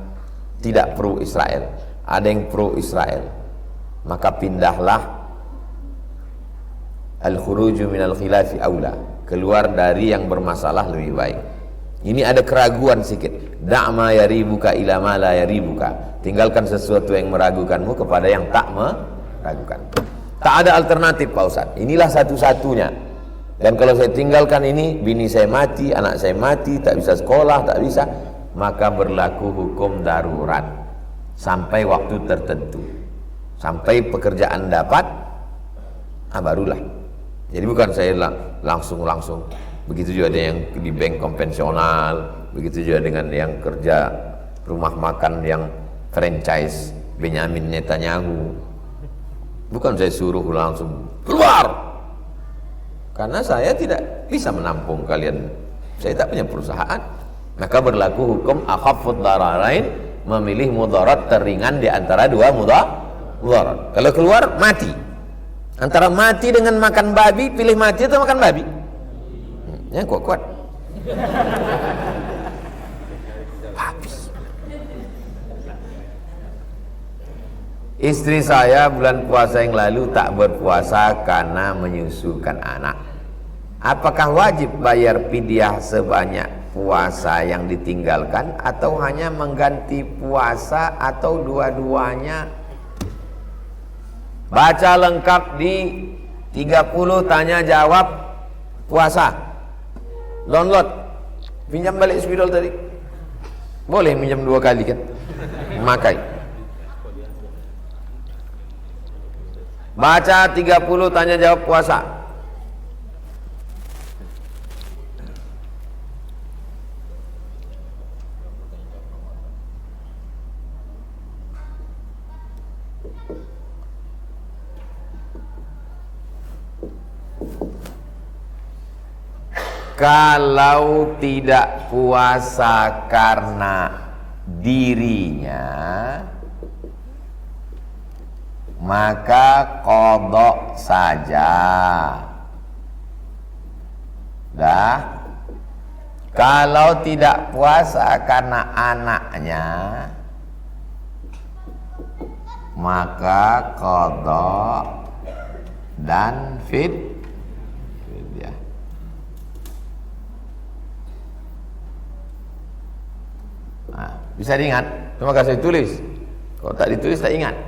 S1: tidak pro Israel, ada yang pro Israel, maka pindahlah. Al-khuruju minal khilafi aula, keluar dari yang bermasalah lebih baik. Ini ada keraguan sedikit. Da'ma yaribuka ila ma la yaribuka, tinggalkan sesuatu yang meragukanmu kepada yang tak meragukan. Tak ada alternatif Pak Ustaz, inilah satu-satunya. Dan kalau saya tinggalkan ini, bini saya mati, anak saya mati, tak bisa sekolah, tak bisa, maka berlaku hukum darurat sampai waktu tertentu, sampai pekerjaan dapat, barulah. Jadi bukan saya langsung. Begitu juga ada yang di bank konvensional, begitu juga dengan yang kerja rumah makan yang franchise Benyamin Netanyahu. Bukan saya suruh langsung keluar, karena saya tidak bisa menampung kalian, saya tak punya perusahaan. Maka berlaku hukum akhafud dararain, memilih mudarat teringan di antara dua mudarat. Kalau keluar mati, antara mati dengan makan babi, pilih mati atau makan babi? Ya kuat. Habis. Istri saya bulan puasa yang lalu tak berpuasa karena menyusukan anak. Apakah wajib bayar fidyah sebanyak puasa yang ditinggalkan, atau hanya mengganti puasa, atau dua-duanya? Baca lengkap di 30 tanya jawab puasa. Download, pinjam balik spidol tadi. Boleh pinjam 2 kali kan? Memakai. Baca 30 tanya jawab puasa. Kalau tidak puasa karena dirinya, maka qadha saja. Dah. Kalau tidak puasa karena anaknya, maka qadha dan fidyah. Bisa diingat? Terima kasih tulis. Kalau tak ditulis tak ingat.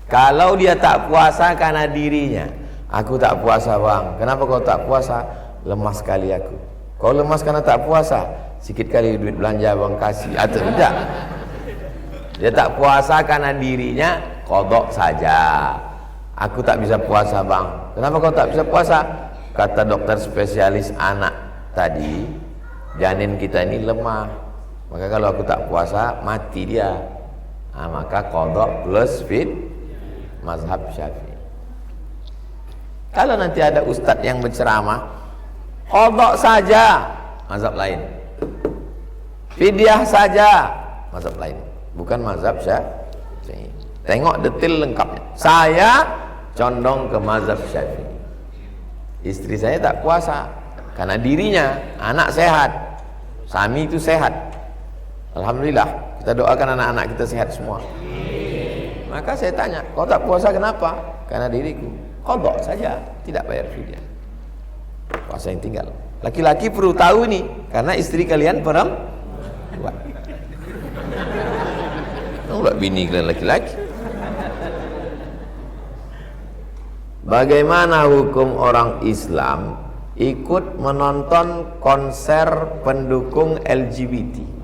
S1: Kalau dia tak puasa karena dirinya, aku tak puasa bang. Kenapa kau tak puasa? Lemas sekali aku. Kau lemas karena tak puasa, sikit kali duit belanja bang kasih, atau tidak? Dia tak puasa karena dirinya, qadha saja. Aku tak bisa puasa bang. Kenapa kau tak bisa puasa? Kata dokter spesialis anak tadi, janin kita ini lemah. Maka kalau aku tak puasa, mati dia. Maka qadha plus mazhab Syafi'i. Kalau nanti ada ustadz yang berceramah, qadha saja, mazhab lain. Fidyah saja, mazhab lain. Bukan mazhab Syafi'i. Tengok detail lengkapnya. Saya condong ke mazhab Syafi'i. Istri saya tak puasa karena dirinya, anak sehat, suami itu sehat. Alhamdulillah, kita doakan anak-anak kita sehat semua. Maka saya tanya, kau tak puasa kenapa? Karena diriku. Qadha saja, tidak bayar fidyah. Puasa yang tinggal. Laki-laki perlu tahu nih, karena istri kalian perempuan. Enggak bini kalian laki-laki. Bagaimana hukum orang Islam ikut menonton konser pendukung LGBT?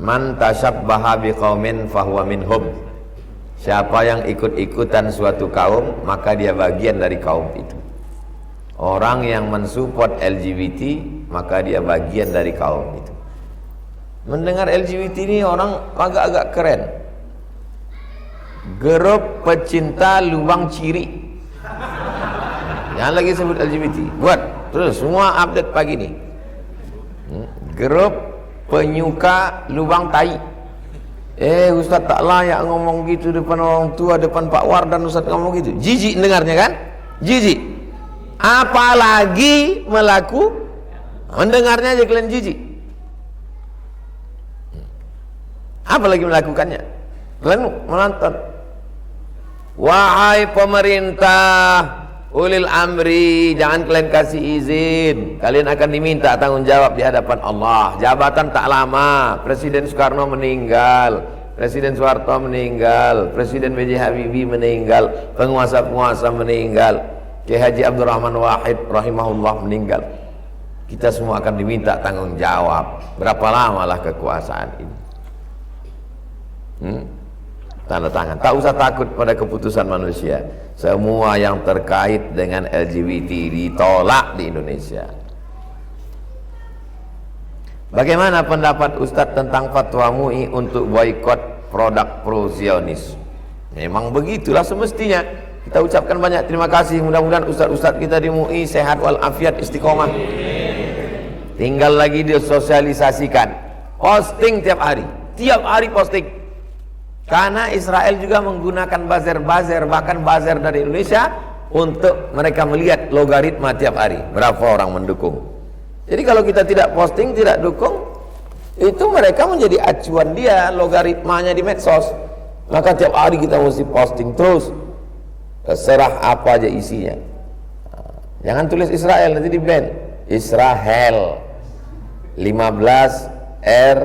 S1: Man tasyabbaha biqaumin fahuwa minhum. Siapa yang ikut-ikutan suatu kaum, maka dia bagian dari kaum itu. Orang yang mensupport LGBT, maka dia bagian dari kaum itu. Mendengar LGBT ini orang agak-agak keren. Grup pecinta lubang ciri. Jangan lagi sebut LGBT. Buat terus semua update pagi ini. Grup penyuka lubang tai. Ustaz tak layak ngomong gitu depan orang tua, depan Pak Wardan Ustaz ngomong gitu. Jijik dengarnya kan? Jijik. Apalagi mendengarnya aja kalian jijik. Apalagi melakukannya. Kalian menonton. Wahai pemerintah ulil amri, jangan kalian kasih izin, kalian akan diminta tanggung jawab di hadapan Allah. Jabatan tak lama, Presiden Soekarno meninggal, Presiden Soeharto meninggal, Presiden B.J. Habibie meninggal, penguasa-penguasa meninggal, Kiai Haji Abdurrahman Wahid rahimahullah meninggal. Kita semua akan diminta tanggung jawab. Berapa lamalah kekuasaan ini? Tanda tangan. Tak usah takut pada keputusan manusia. Semua yang terkait dengan LGBT ditolak di Indonesia. Bagaimana pendapat Ustadz tentang fatwa MUI untuk boikot produk pro-Zionis? Memang begitulah semestinya. Kita ucapkan banyak terima kasih. Mudah-mudahan Ustadz-Ustadz kita di MUI sehat walafiat istiqomah. Tinggal lagi disosialisasikan. Posting tiap hari posting. Karena Israel juga menggunakan buzzer, bahkan buzzer dari Indonesia untuk mereka melihat logaritma tiap hari berapa orang mendukung. Jadi kalau kita tidak posting, tidak dukung, itu mereka menjadi acuan dia logaritmanya di medsos. Maka tiap hari kita mesti posting terus, terserah apa aja isinya. Jangan tulis Israel, nanti di ban. Israel 15R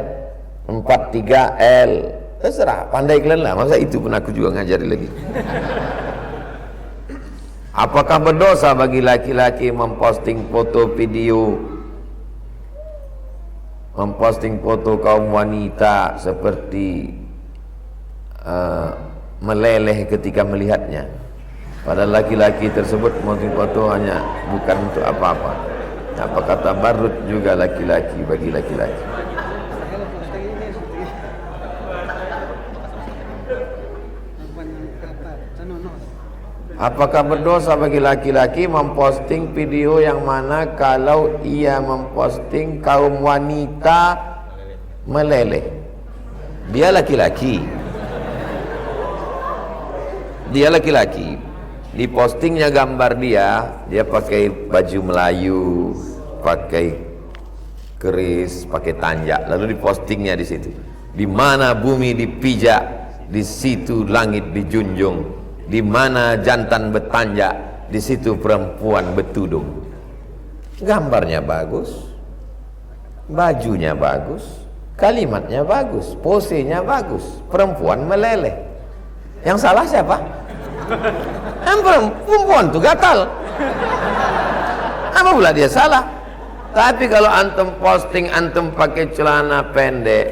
S1: 43L, terserah, pandai kalian lah. Masa itu pun aku juga ngajari lagi. Apakah berdosa bagi laki-laki memposting foto video, memposting foto kaum wanita seperti meleleh ketika melihatnya, padahal laki-laki tersebut memposting foto hanya bukan untuk apa-apa? Apakah tabarrut juga laki-laki bagi laki-laki? Apakah berdosa bagi laki-laki memposting video yang mana kalau ia memposting kaum wanita meleleh? Dia laki-laki, di postingnya gambar dia pakai baju Melayu, pakai keris, pakai tanjak, lalu dipostingnya di situ. Di mana bumi dipijak, di situ langit dijunjung. Di mana jantan bertanjak, di situ perempuan bertudung. Gambarnya bagus, bajunya bagus, kalimatnya bagus, posenya bagus, perempuan meleleh. Yang salah siapa? Perempuan tuh gatal. Apa pula dia salah? Tapi kalau antum posting antum pakai celana pendek,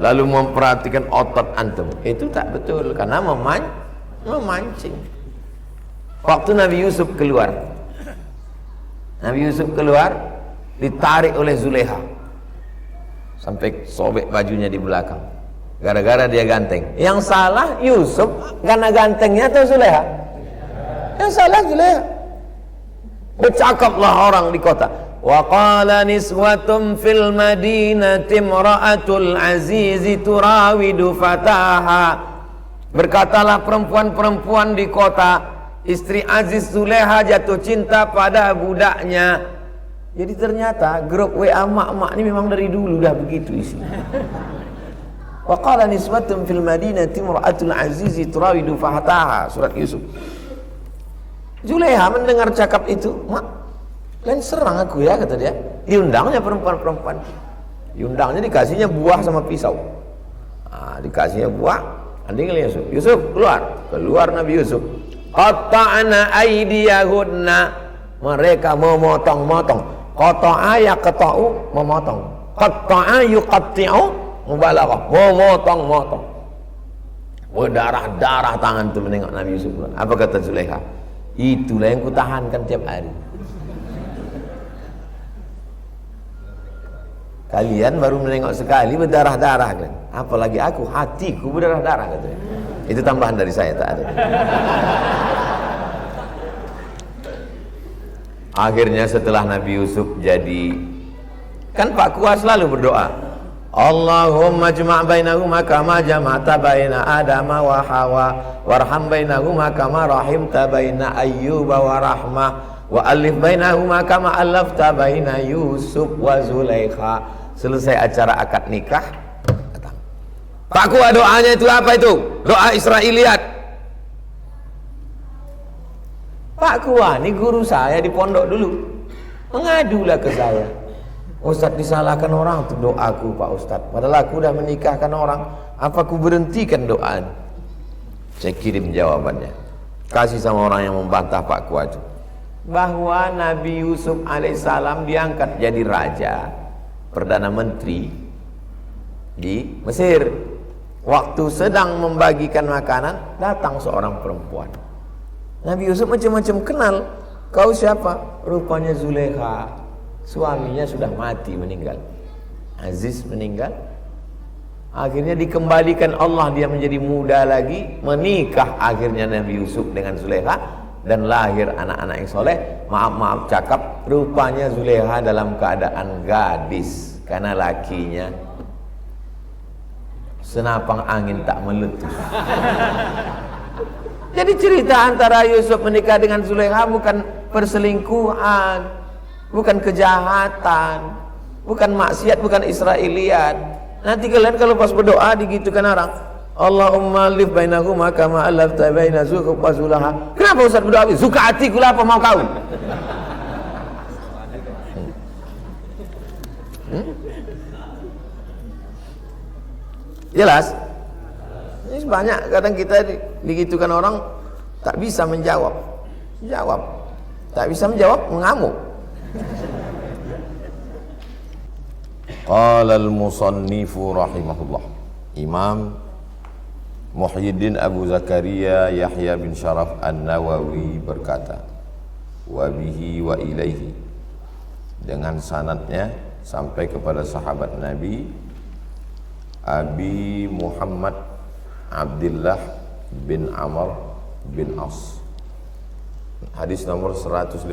S1: lalu memperhatikan otot antum, itu tak betul, karena memancing. Waktu Nabi Yusuf keluar, ditarik oleh Zulekha sampai sobek bajunya di belakang, gara-gara dia ganteng. Yang salah Yusuf karena gantengnya atau Zulekha? Yang salah Zulekha. Bercakaplah orang di kota. Wa qala niswatun fil madinati imra'atul azizi turawidu fataha. Berkatalah perempuan-perempuan di kota, istri Aziz Zulekha jatuh cinta pada budaknya. Jadi ternyata grup WA mak-mak ini memang dari dulu dah begitu isinya. Wa qala niswatun fil madinati imra'atul azizi turawidu fataha, surat Yusuf. Zulekha mendengar cakap itu, mak, kalian serang aku ya, kata dia. Diundangnya perempuan-perempuan, diundangnya, dikasihnya buah sama pisau. Dikasihnya buah. Yusuf keluar Nabi Yusuf. Qata'na aydiyahunna, mereka memotong-motong. Qata'a yaqta'u, memotong. Qata'a yuqatti'u, mubalaghah, memotong-motong. Berdarah-darah tangan itu menengok Nabi Yusuf. Apa kata Zulekha? Itulah yang kutahankan tiap hari. Kalian baru menengok sekali berdarah-darah kan? Apalagi aku, hatiku berdarah-darah katanya. Itu tambahan dari saya, tak ada. Akhirnya setelah Nabi Yusuf jadi, kan Pak Kuas selalu berdoa, Allahumma jma' bainahuma kama jama'ta baina Adama wa Hawa warham bainahuma kama rahimta baina Ayyuba wa Rahmah wa alif bainahuma kama alafta baina Yusuf wa Zulaikha. Selesai acara akad nikah, datang Pak Kua, doanya itu apa itu? Doa Israiliyat. Pak Kua, ini guru saya di pondok dulu, mengadulah ke saya, Ustadz disalahkan orang untuk doaku Pak Ustadz, padahal aku udah menikahkan orang, apa aku berhentikan doa? Saya kirim jawabannya, kasih sama orang yang membantah Pak Kua itu, bahwa Nabi Yusuf alaihissalam diangkat jadi raja, perdana menteri di Mesir. Waktu sedang membagikan makanan, datang seorang perempuan. Nabi Yusuf macam-macam kenal, kau siapa? Rupanya Zulaikha. Suaminya sudah mati, meninggal. Aziz meninggal. Akhirnya dikembalikan Allah, dia menjadi muda lagi, menikah akhirnya Nabi Yusuf dengan Zulaikha, dan lahir anak-anak yang soleh. Maaf cakap, rupanya Zulaikha dalam keadaan gadis, karena lakinya senapang angin tak meletus. Jadi cerita antara Yusuf menikah dengan Zulaikha bukan perselingkuhan, bukan kejahatan, bukan maksiat, bukan Israiliyat. Nanti kalian kalau pas berdoa digitukan orang, Allahumma alif bainahuma kama alafta baina Yusuf wa Zulaikha. Kenapa Ustaz berdoa? Suka hatiku lah, apa mau kau? Jelas? Ini banyak kadang kita digitukan orang tak bisa menjawab. Jawab. Tak bisa menjawab, mengamuk. Qala al-musannifu rahimahullah, Imam Muhyiddin Abu Zakaria Yahya bin Syaraf An-Nawawi berkata, wa bihi wa ilaihi, dengan sanadnya sampai kepada sahabat Nabi Abi Muhammad Abdullah bin Amr bin As, hadis nomor 150.